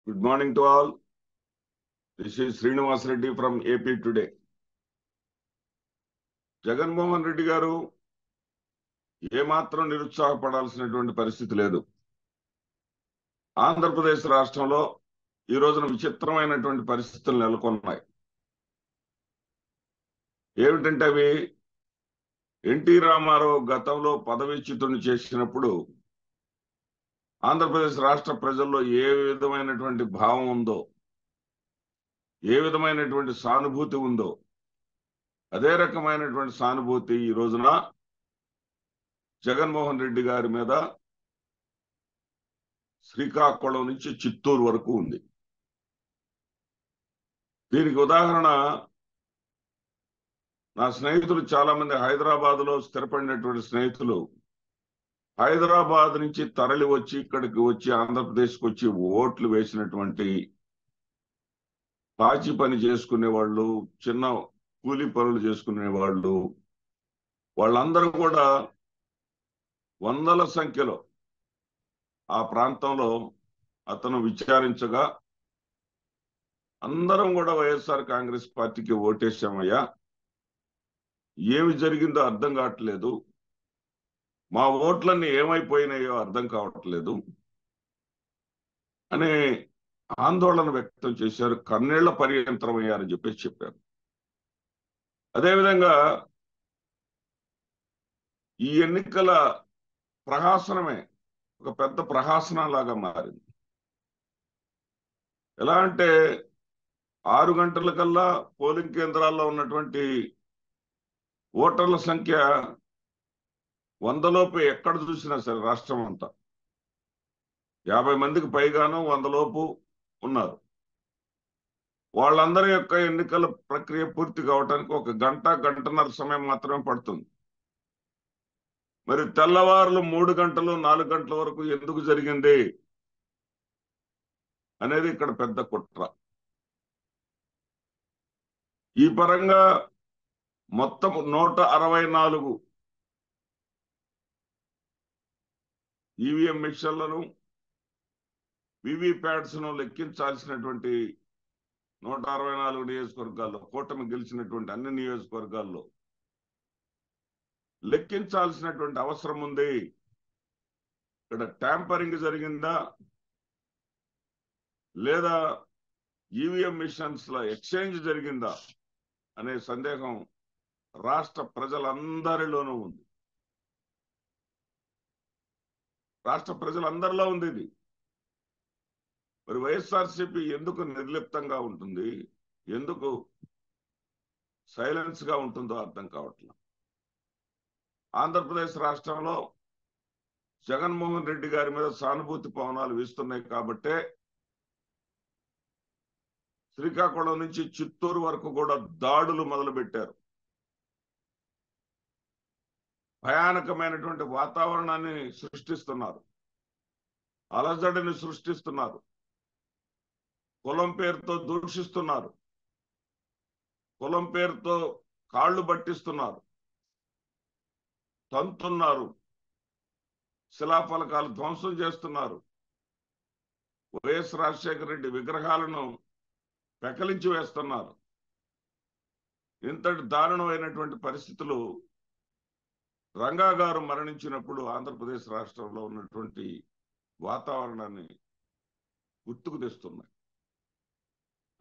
Good morning to all. This is Srinivas Reddy from AP Today. Jaganmohan Reddy గారు ఏమాత్రం నిరుత్సాహపడాల్సినటువంటి పరిస్థితి లేదు. ఆంధ్రప్రదేశ్ రాష్ట్రంలో ఈ రోజున విచిత్రమైనటువంటి పరిస్థితులు నెలకొన్నాయి. ఏమిటంటే అవి ఎన్టీ రామారావు గతంలో పదవీచ్యుతుని చేసినప్పుడు ఆంధ్రప్రదేశ్ రాష్ట్ర ప్రజల్లో ఏ విధమైనటువంటి భావం ఉందో, ఏ విధమైనటువంటి సానుభూతి ఉందో, అదే రకమైనటువంటి సానుభూతి ఈ రోజున జగన్మోహన్ రెడ్డి గారి మీద శ్రీకాకుళం నుంచి చిత్తూరు వరకు ఉంది. దీనికి ఉదాహరణ నా స్నేహితులు చాలా మంది హైదరాబాద్ లో స్థిరపడినటువంటి స్నేహితులు హైదరాబాద్ నుంచి తరలి వచ్చి ఇక్కడికి వచ్చి ఆంధ్రప్రదేశ్కి వచ్చి ఓట్లు వేసినటువంటి పాచి పని చేసుకునే వాళ్ళు, చిన్న కూలి పనులు చేసుకునే వాళ్ళు, వాళ్ళందరూ కూడా వందల సంఖ్యలో ఆ ప్రాంతంలో అతను విచారించగా అందరం కూడా వైఎస్ఆర్ కాంగ్రెస్ పార్టీకి ఓటేశామయ్యా, ఏమి జరిగిందో అర్థం కావట్లేదు, మా ఓట్లన్నీ ఏమైపోయినాయో అర్థం కావట్లేదు అనే ఆందోళన వ్యక్తం చేశారు. కన్నీళ్ల పర్యంతరమయ్యారని చెప్పేసి చెప్పారు. అదేవిధంగా ఈ ఎన్నికల ప్రహాసనమే ఒక పెద్ద ప్రహాసనం లాగా మారింది. ఎలా అంటే 6 గంటలకల్లా పోలింగ్ కేంద్రాల్లో ఉన్నటువంటి ఓటర్ల సంఖ్య 100 లోపు ఎక్కడ చూసినా సరే రాష్ట్రం అంతా 50 మందికి పైగాను 100 లోపు ఉన్నారు. వాళ్ళందరి యొక్క ఎన్నికల ప్రక్రియ పూర్తి కావడానికి 1 గంట, గంటన్నర సమయం మాత్రమే పడుతుంది. మరి తెల్లవారులు 3 గంటలు 4 గంటల వరకు ఎందుకు జరిగింది అనేది ఇక్కడ పెద్ద కుట్ర. ఈ పరంగా మొత్తం 164 ఈవీఎం మిషన్లను, వివిప్యాట్స్ ను లెక్కించాల్సినటువంటి 164 నియోజకవర్గాల్లో, కూటమి గెలిచినటువంటి అన్ని నియోజకవర్గాల్లో లెక్కించాల్సినటువంటి అవసరం ఉంది. ఇక్కడ ట్యాంపరింగ్ జరిగిందా లేదా ఈవీఎం మిషన్స్ లో ఎక్స్చేంజ్ జరిగిందా అనే సందేహం రాష్ట్ర ప్రజలందరిలోనూ ఉంది. రాష్ట్ర ప్రజలందరిలో ఉంది ఇది. మరి వైఎస్ఆర్సీపీ ఎందుకు నిర్లిప్తంగా ఉంటుంది, ఎందుకు సైలెన్స్ గా ఉంటుందో అర్థం కావట్లేదు. ఆంధ్రప్రదేశ్ రాష్ట్రంలో జగన్మోహన్ రెడ్డి గారి మీద సానుభూతి పవనాలు వీస్తున్నాయి కాబట్టే శ్రీకాకుళం నుంచి చిత్తూరు వరకు కూడా దాడులు మొదలుపెట్టారు. భయానకమైనటువంటి వాతావరణాన్ని సృష్టిస్తున్నారు, అలజడిని సృష్టిస్తున్నారు, కులం పేరుతో దూషిస్తున్నారు, కులం పేరుతో కాళ్ళు పట్టిస్తున్నారు, తంతున్నారు, శిలాఫలకాలు ధ్వంసం చేస్తున్నారు, వైఎస్ రాజశేఖర రెడ్డి విగ్రహాలను పెకలించి వేస్తున్నారు. ఇంతటి దారుణమైనటువంటి పరిస్థితులు రంగా గారు మరణించినప్పుడు ఆంధ్రప్రదేశ్ రాష్ట్రంలో ఉన్నటువంటి వాతావరణాన్ని గుర్తుకు తెస్తున్నాయి.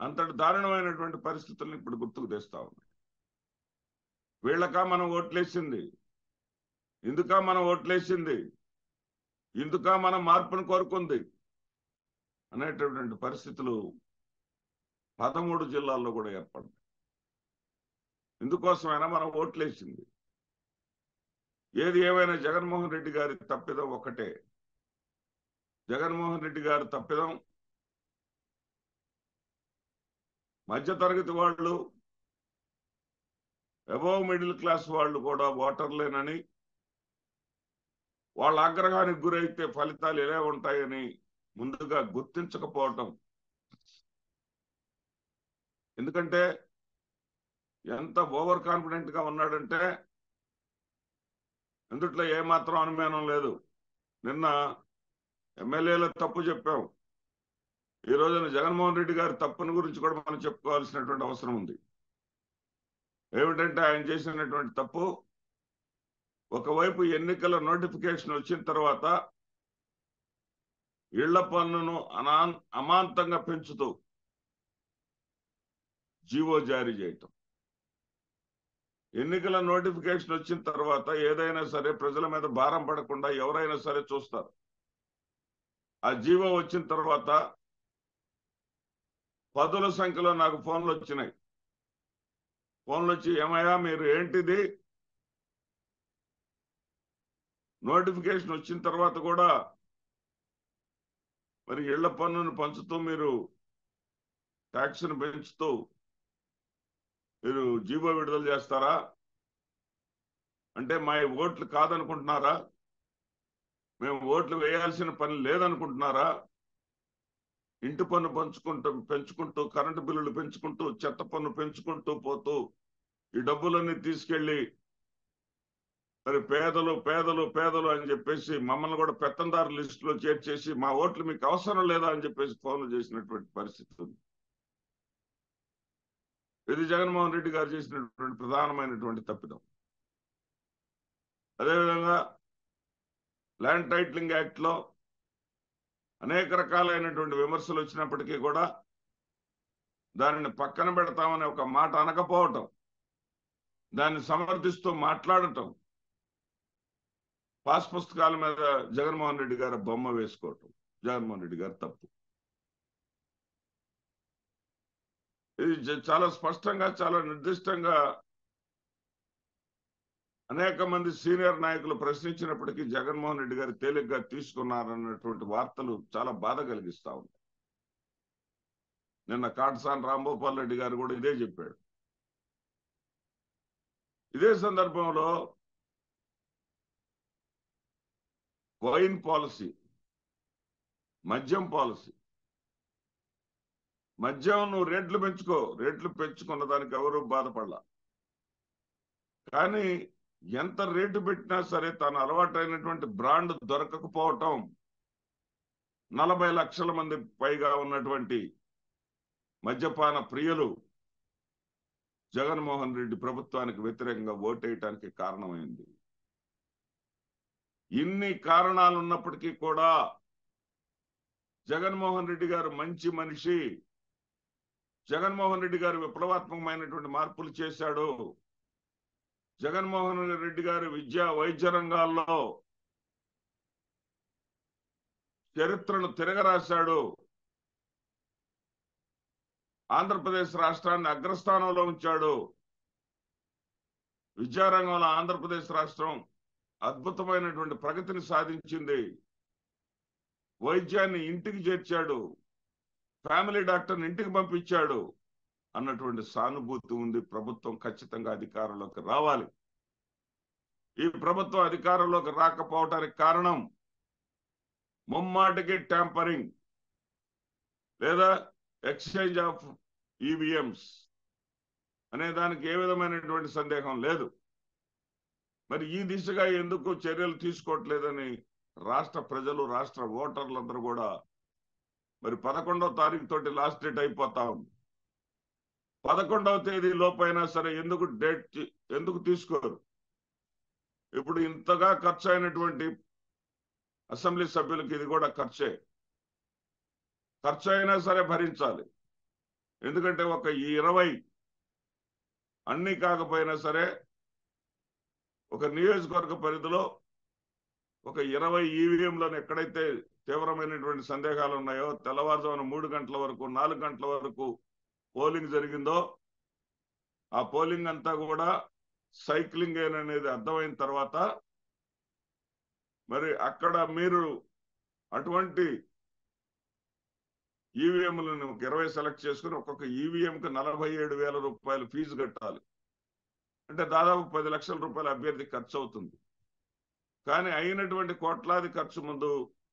అంతటి దారుణమైనటువంటి పరిస్థితులను ఇప్పుడు గుర్తుకు తెస్తా ఉన్నాయి. వీళ్ళకా మనం ఓట్లేసింది, ఇందుకా మనం ఓట్లేసింది, ఇందుకా మనం మార్పును కోరుకుంది అనేటటువంటి పరిస్థితులు 13 జిల్లాల్లో కూడా ఏర్పడ్డాయి. ఇందుకోసమైనా మనం ఓట్లేసింది. ఏది ఏమైనా జగన్మోహన్ రెడ్డి గారి తప్పిదం ఒకటే. జగన్మోహన్ రెడ్డి గారి తప్పిదం మధ్యతరగతి వాళ్ళు, అబోవ్ మిడిల్ క్లాస్ వాళ్ళు కూడా ఓటర్లేనని, వాళ్ళ ఆగ్రహానికి గురైతే ఫలితాలు ఎలా ఉంటాయని ముందుగా గుర్తించకపోవటం. ఎందుకంటే ఎంత ఓవర్ కాన్ఫిడెంట్ గా ఉన్నాడంటే అందుట్లో ఏమాత్రం అనుమానం లేదు. నిన్న ఎమ్మెల్యేల తప్పు చెప్పాం, ఈ రోజున జగన్మోహన్ రెడ్డి గారి తప్పుని గురించి కూడా మనం చెప్పుకోవాల్సినటువంటి అవసరం ఉంది. ఏమిటంటే ఆయన చేసినటువంటి తప్పు, ఒకవైపు ఎన్నికల నోటిఫికేషన్ వచ్చిన తర్వాత ఇళ్ల పన్నును అమాంతంగా పెంచుతూ జీవో జారీ చేయటం. ఎన్నికల నోటిఫికేషన్ వచ్చిన తర్వాత ఏదైనా సరే ప్రజల మీద భారం పడకుండా ఎవరైనా సరే చూస్తారు. ఆ జీవో వచ్చిన తర్వాత పదుల సంఖ్యలో నాకు ఫోన్లు వచ్చినాయి. ఫోన్లు వచ్చి, ఏమయ్యా మీరు ఏంటిది, నోటిఫికేషన్ వచ్చిన తర్వాత కూడా మరి ఇళ్ల పన్నును పంచుతూ మీరు ట్యాక్స్ను పెంచుతూ మీరు జీవో విడుదల చేస్తారా? అంటే మా ఓట్లు కాదనుకుంటున్నారా? మేము ఓట్లు వేయాల్సిన పని లేదనుకుంటున్నారా? ఇంటి పన్ను పెంచుకుంటూ కరెంటు బిల్లులు పెంచుకుంటూ చెత్త పన్ను పెంచుకుంటూ పోతూ ఈ డబ్బులన్నీ తీసుకెళ్లి మరి పేదలు పేదలు పేదలు అని చెప్పేసి మమ్మల్ని కూడా పెత్తందారు లిస్టులో చేర్చేసి మా ఓట్లు మీకు అవసరం లేదా అని చెప్పేసి ఫోన్లు చేసినటువంటి పరిస్థితి ఉంది. ఇది జగన్మోహన్ రెడ్డి గారు చేసినటువంటి ప్రధానమైనటువంటి తప్పిదం. అదేవిధంగా ల్యాండ్ టైటిలింగ్ యాక్ట్ లో అనేక రకాలైనటువంటి విమర్శలు వచ్చినప్పటికీ కూడా దానిని పక్కన పెడతామని ఒక మాట అనకపోవటం, దాన్ని సమర్థిస్తూ మాట్లాడటం, పాస్ పుస్తకాల మీద జగన్మోహన్ రెడ్డి గారి బొమ్మ వేసుకోవటం జగన్మోహన్ రెడ్డి గారి తప్పు. ఇది చాలా స్పష్టంగా చాలా నిర్దిష్టంగా అనేక మంది సీనియర్ నాయకులు ప్రశ్నించినప్పటికీ జగన్మోహన్ రెడ్డి గారు తేలిగ్గా తీసుకున్నారన్నటువంటి వార్తలు చాలా బాధ కలిగిస్తా ఉన్నాయి. నిన్న కాటసాని రాంభూపాల్ రెడ్డి గారు కూడా ఇదే చెప్పాడు. ఇదే సందర్భంలో వైన్ పాలసీ, మద్యం పాలసీ, మద్యం నువ్వు రేట్లు పెంచుకున్న దానికి ఎవరు బాధపడలా. కానీ ఎంత రేటు పెట్టినా సరే తను అలవాటైనటువంటి బ్రాండ్ దొరకకపోవటం 40 లక్షల మంది పైగా ఉన్నటువంటి మద్యపాన ప్రియులు జగన్మోహన్ రెడ్డి ప్రభుత్వానికి వ్యతిరేకంగా ఓటేయటానికి కారణమైంది. ఇన్ని కారణాలు ఉన్నప్పటికీ కూడా జగన్మోహన్ రెడ్డి గారు మంచి మనిషి, జగన్మోహన్ రెడ్డి గారు విప్లవాత్మకమైనటువంటి మార్పులు చేశాడు, జగన్మోహన్ రెడ్డి గారు విద్యా వైద్య రంగాల్లో చరిత్రను తిరగరాశాడు, ఆంధ్రప్రదేశ్ రాష్ట్రాన్ని అగ్రస్థానంలో ఉంచాడు, విద్యారంగంలో ఆంధ్రప్రదేశ్ రాష్ట్రం అద్భుతమైనటువంటి ప్రగతిని సాధించింది, వైద్యాన్ని ఇంటికి చేర్చాడు, ఫ్యామిలీ డాక్టర్ని ఇంటికి పంపించాడు అన్నటువంటి సానుభూతి ఉంది. ప్రభుత్వం ఖచ్చితంగా అధికారంలోకి రావాలి. ఈ ప్రభుత్వం అధికారంలోకి రాకపోవటానికి కారణం ముమ్మాటికి ట్యాంపరింగ్ లేదా ఎక్స్చేంజ్ ఆఫ్ ఈవీఎంస్ అనే దానికి ఏ విధమైనటువంటి సందేహం లేదు. మరి ఈ దిశగా ఎందుకు చర్యలు తీసుకోవట్లేదని రాష్ట్ర ప్రజలు, రాష్ట్ర ఓటర్లందరూ కూడా మరి 11వ తారీఖు తోటి లాస్ట్ డేట్ అయిపోతా ఉంది. 11వ తేదీ లోపైనా సరే ఎందుకు తీసుకోరు? ఇప్పుడు ఇంతగా ఖర్చు అయినటువంటి అసెంబ్లీ సభ్యులకి ఇది కూడా ఖర్చు అయినా సరే భరించాలి. ఎందుకంటే ఒక 20 అన్ని కాకపోయినా సరే ఒక నియోజకవర్గ పరిధిలో ఒక 20 ఈవీఎంలను ఎక్కడైతే తీవ్రమైనటువంటి సందేహాలు ఉన్నాయో, తెల్లవారుజామున 3 గంటల వరకు 4 గంటల వరకు పోలింగ్ జరిగిందో, ఆ పోలింగ్ అంతా కూడా సైక్లింగ్ అనేది అర్థమైన తర్వాత మరి అక్కడ మీరు అటువంటి ఈవీఎంలను 20 సెలెక్ట్ చేసుకుని ఒక్కొక్క ఈవీఎంకి 47,000 రూపాయలు ఫీజు కట్టాలి. అంటే దాదాపు 10 లక్షల రూపాయల అభ్యర్థి ఖర్చు అవుతుంది. కానీ అయినటువంటి కోట్లాది ఖర్చు ముందు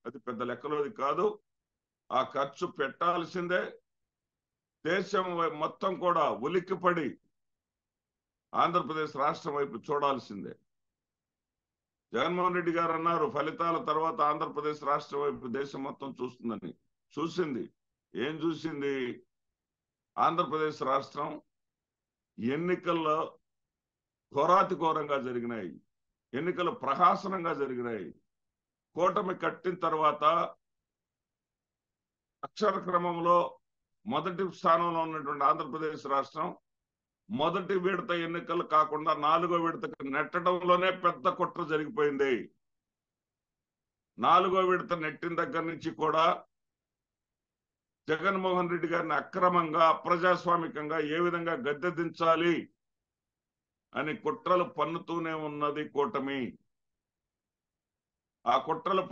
అది పెద్ద లెక్కలోది కాదు. ఆ ఖర్చు పెట్టాల్సిందే. దేశం మొత్తం కూడా ఉలిక్కిపడి ఆంధ్రప్రదేశ్ రాష్ట్రం వైపు చూడాల్సిందే. జగన్మోహన్ రెడ్డి గారు అన్నారు ఫలితాల తర్వాత ఆంధ్రప్రదేశ్ రాష్ట్రం వైపు దేశం మొత్తం చూస్తుందని. చూసింది. ఏం చూసింది? ఆంధ్రప్రదేశ్ రాష్ట్రం ఎన్నికల్లో ఘోరాతి ఘోరంగా జరిగినాయి, ఎన్నికలు ప్రహాసనంగా జరిగినాయి. కూటమి కట్టిన తర్వాత అక్షర క్రమంలో మొదటి స్థానంలో ఉన్నటువంటి ఆంధ్రప్రదేశ్ రాష్ట్రం మొదటి విడత ఎన్నికలు కాకుండా 4వ విడతకు నెట్టడంలోనే పెద్ద కుట్ర జరిగిపోయింది. 4వ విడత నెట్టిన దగ్గర నుంచి కూడా జగన్మోహన్ రెడ్డి గారిని అక్రమంగా అప్రజాస్వామికంగా ఏ విధంగా గద్దె దించాలి అని కుట్రలు పన్నుతూనే ఉన్నది కూటమి. ఆ కుట్రలు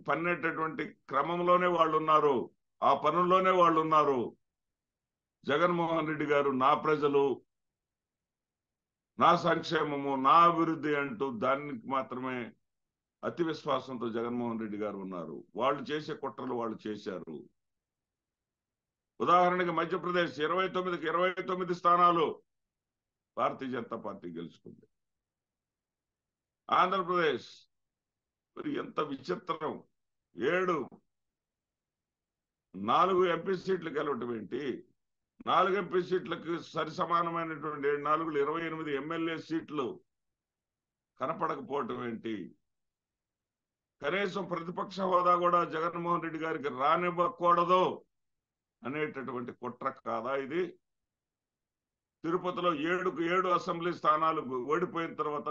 పన్నేటటువంటి క్రమంలోనే వాళ్ళు ఉన్నారు, ఆ పనుల్లోనే వాళ్ళు ఉన్నారు. జగన్మోహన్ రెడ్డి గారు నా ప్రజలు, నా సంక్షేమము, నా అభివృద్ధి అంటూ దానికి మాత్రమే అతి విశ్వాసంతో జగన్మోహన్ రెడ్డి గారు ఉన్నారు. వాళ్ళు చేసే కుట్రలు వాళ్ళు చేశారు. ఉదాహరణకి మధ్యప్రదేశ్ 29కి 29 స్థానాలు భారతీయ జనతా పార్టీ గెలుచుకుంది. ఆంధ్రప్రదేశ్ మరి ఎంత విచిత్రం, 4 ఎంపీ సీట్లు గెలవటం ఏంటి? 4 ఎంపీ సీట్లకు సరి సమానమైనటువంటి 4 28 ఎమ్మెల్యే సీట్లు కనపడకపోవటం ఏంటి? కనీసం ప్రతిపక్ష హోదా కూడా జగన్మోహన్ రెడ్డి గారికి రానివ్వకూడదు అనేటటువంటి కుట్ర కాదా ఇది? తిరుపతిలో 7కు 7 అసెంబ్లీ స్థానాలు ఓడిపోయిన తర్వాత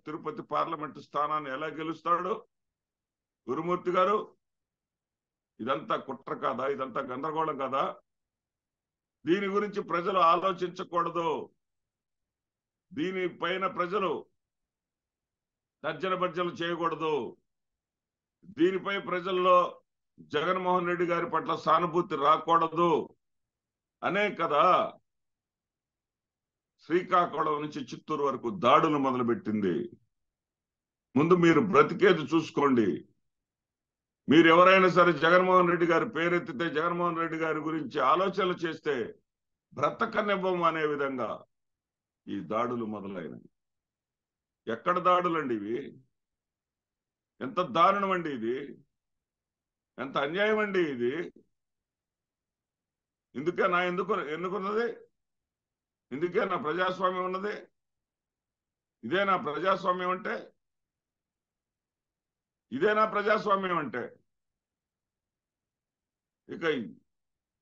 తిరుపతి పార్లమెంటు స్థానాన్ని ఎలా గెలుస్తాడు గురుమూర్తి గారు? ఇదంతా కుట్ర కాదా? ఇదంతా గందరగోళం కాదా? దీని గురించి ప్రజలు ఆలోచించకూడదు. దీనిపైన ప్రజలు తర్జన భర్జనలు చేయకూడదు. దీనిపై ప్రజల్లో జగన్మోహన్ రెడ్డి గారి పట్ల సానుభూతి రాకూడదు అనే కదా శ్రీకాకుళం నుంచి చిత్తూరు వరకు దాడులు మొదలుపెట్టింది. ముందు మీరు బ్రతికేది చూసుకోండి. మీరు ఎవరైనా సరే జగన్మోహన్ రెడ్డి గారి పేరెత్తితే, జగన్మోహన్ రెడ్డి గారి గురించి ఆలోచనలు చేస్తే బ్రతకనివ్వం అనే విధంగా ఈ దాడులు మొదలైనవి. ఎక్కడ దాడులండి ఇవి? ఎంత దారుణం అండి ఇది! ఎంత అన్యాయం అండి ఇది! ఎన్నుకున్నది? ఇందుకేనా ప్రజాస్వామ్యం ఉన్నది? ఇదేనా ప్రజాస్వామ్యం అంటే? ఇదేనా ప్రజాస్వామ్యం అంటే? ఇక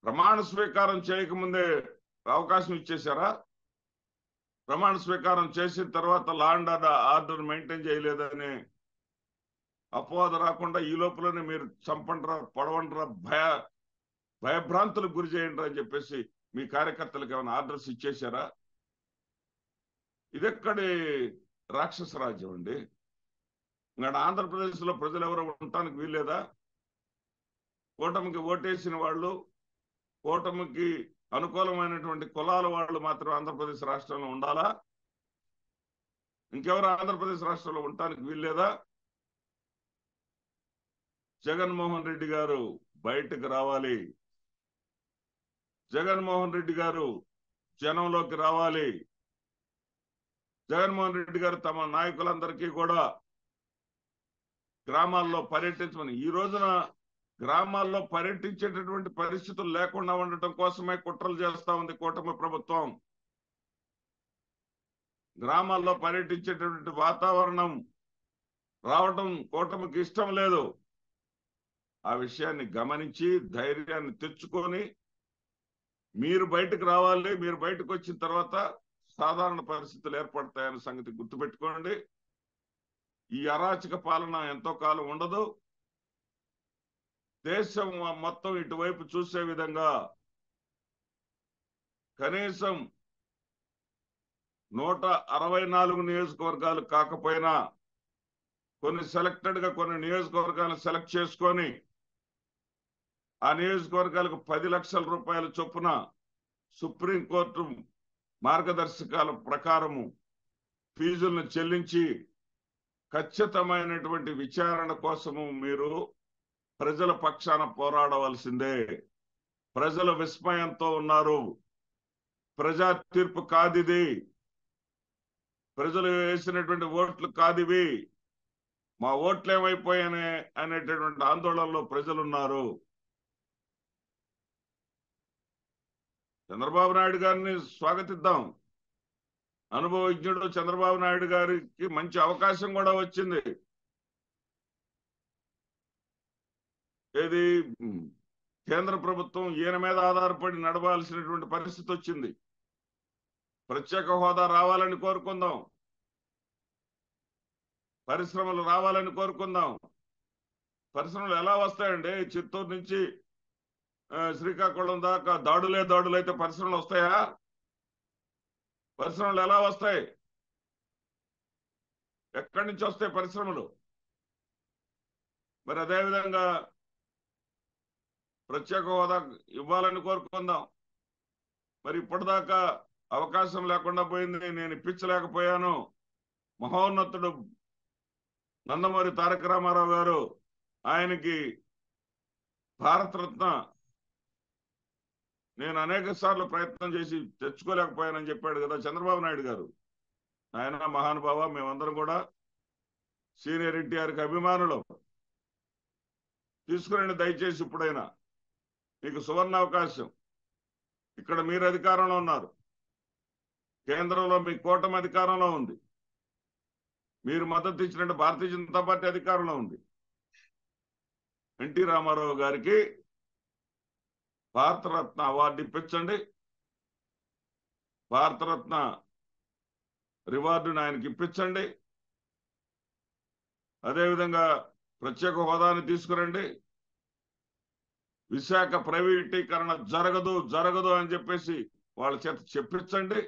ప్రమాణ స్వీకారం చేయకముందే అవకాశం ఇచ్చేశారా? ప్రమాణ స్వీకారం చేసిన తర్వాత లా అండ్ ఆర్డర్ మెయింటైన్ చేయలేదని అపవాదు రాకుండా ఈ లోపలనే మీరు చంపండ్రా, పొడవండ్రా, భయభ్రాంతులకు గురి చేయండి అని చెప్పేసి మీ కార్యకర్తలకు ఏమైనా ఆర్డర్స్ ఇచ్చేశారా? ఇదెక్కడి రాక్షస రాజ్యం అండి? ఇంకా ఆంధ్రప్రదేశ్ లో ప్రజలు ఎవరు ఉండటానికి వీల్లేదా? కూటమికి ఓటేసిన వాళ్ళు, కూటమికి అనుకూలమైనటువంటి కులాల వాళ్ళు మాత్రం ఆంధ్రప్రదేశ్ రాష్ట్రంలో ఉండాలా? ఇంకెవరు ఆంధ్రప్రదేశ్ రాష్ట్రంలో ఉండటానికి వీల్లేదా? జగన్మోహన్ రెడ్డి గారు బయటకు రావాలి. జగన్మోహన్ రెడ్డి గారు జనంలోకి రావాలి. జగన్మోహన్ రెడ్డి గారు తమ నాయకులందరికీ కూడా గ్రామాల్లో పర్యటించమని, ఈ రోజున గ్రామాల్లో పర్యటించేటటువంటి పరిస్థితులు లేకుండా ఉండటం కోసమే కుట్రలు చేస్తా ఉంది కూటమి ప్రభుత్వం. గ్రామాల్లో పర్యటించేటటువంటి వాతావరణం రావటం కూటమికి ఇష్టం లేదు. ఆ విషయాన్ని గమనించి ధైర్యాన్ని తెచ్చుకొని మీరు బయటకు రావాలి. మీరు బయటకు వచ్చిన తర్వాత సాధారణ పరిస్థితులు ఏర్పడతాయన్న సంగతి గుర్తుపెట్టుకోండి. ఈ అరాచక పాలన ఎంతో కాలం ఉండదు. దేశం మొత్తం ఇటువైపు చూసే విధంగా కనీసం 164 నియోజకవర్గాలు కాకపోయినా కొన్ని నియోజకవర్గాలను సెలెక్ట్ చేసుకొని ఆ నియోజకవర్గాలకు 10 లక్షల రూపాయల చొప్పున సుప్రీంకోర్టు మార్గదర్శకాల ప్రకారము ఫీజులను చెల్లించి ఖచ్చితమైనటువంటి విచారణ కోసము మీరు ప్రజల పక్షాన పోరాడవలసిందే. ప్రజల విస్మయంతో ఉన్నారు. ప్రజా తీర్పు కాదిది, ప్రజలు వేసినటువంటి ఓట్లు కాదివి, మా ఓట్లు ఏమైపోయానే అనేటటువంటి ఆందోళనలో ప్రజలున్నారు. చంద్రబాబు నాయుడు గారిని స్వాగతిద్దాం. అనుభవజ్ఞుడు చంద్రబాబు నాయుడు గారికి మంచి అవకాశం కూడా వచ్చింది. ఏది కేంద్ర ప్రభుత్వం ఈయన మీద ఆధారపడి నడవాల్సినటువంటి పరిస్థితి వచ్చింది. ప్రత్యేక హోదా రావాలని కోరుకుందాం, పరిశ్రమలు రావాలని కోరుకుందాం. పరిశ్రమలు ఎలా వస్తాయండి? చిత్తూరు నుంచి శ్రీకాకుళం దాకా దాడులైతే పరిశ్రమలు వస్తాయా? పరిశ్రమలు ఎలా వస్తాయి? ఎక్కడి నుంచి వస్తాయి పరిశ్రమలు? మరి అదేవిధంగా ప్రత్యేక హోదా ఇవ్వాలని కోరుకుందాం. మరి ఇప్పటిదాకా అవకాశం లేకుండా పోయింది, నేను ఇప్పించలేకపోయాను. మహోన్నతుడు నందమూరి తారక రామారావు గారు ఆయనకి భారతరత్న నేను అనేక సార్లు ప్రయత్నం చేసి తెచ్చుకోలేకపోయానని చెప్పాడు కదా చంద్రబాబు నాయుడు గారు. ఆయన మహానుభావ, మేమందరం కూడా సీనియర్ ఎన్టీఆర్కి అభిమానులు. తీసుకురండి దయచేసి, ఇప్పుడైనా మీకు సువర్ణ అవకాశం. ఇక్కడ మీరు అధికారంలో ఉన్నారు, కేంద్రంలో మీ కూటమి అధికారంలో ఉంది, మీరు మద్దతు ఇచ్చినట్టు భారతీయ జనతా పార్టీ అధికారంలో ఉంది. ఎన్టీ రామారావు గారికి భారతరత్న అవార్డు ఇప్పించండి. భారతరత్న రివార్డుని ఆయనకి ఇప్పించండి. అదేవిధంగా ప్రత్యేక హోదాని తీసుకురండి. విశాఖ ప్రైవేటీకరణ జరగదు అని చెప్పేసి వాళ్ళ చేత చెప్పించండి.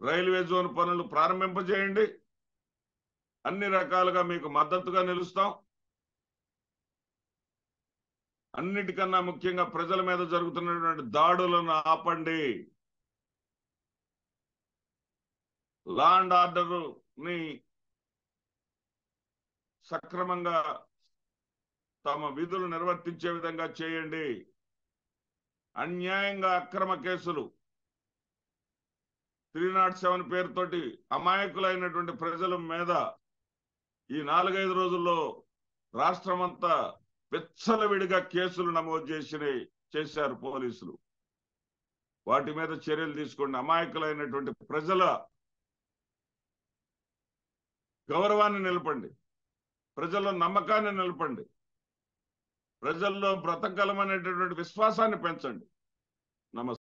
రైల్వే జోన్ పనులు ప్రారంభింపజేయండి. అన్ని రకాలుగా మీకు మద్దతుగా నిలుస్తాం. అన్నిటికన్నా ముఖ్యంగా ప్రజల మీద జరుగుతున్నటువంటి దాడులను ఆపండి. లా అండ్ ఆర్డర్ ని సక్రమంగా తమ విధులు నిర్వర్తించే విధంగా చేయండి. అన్యాయంగా అక్రమ కేసులు 307 పేరుతోటి అమాయకులైనటువంటి ప్రజల మీద ఈ 4-5 రోజుల్లో రాష్ట్రమంతా విచ్చలవిడిగా కేసులు నమోదు చేశారు పోలీసులు. వాటి మీద చర్యలు తీసుకోండి. అమాయకులైనటువంటి ప్రజల గౌరవాన్ని నిలపండి, ప్రజల నమ్మకాన్ని నిలపండి, ప్రజల్లో బ్రతకగలమనేటటువంటి విశ్వాసాన్ని పెంచండి. నమస్తే.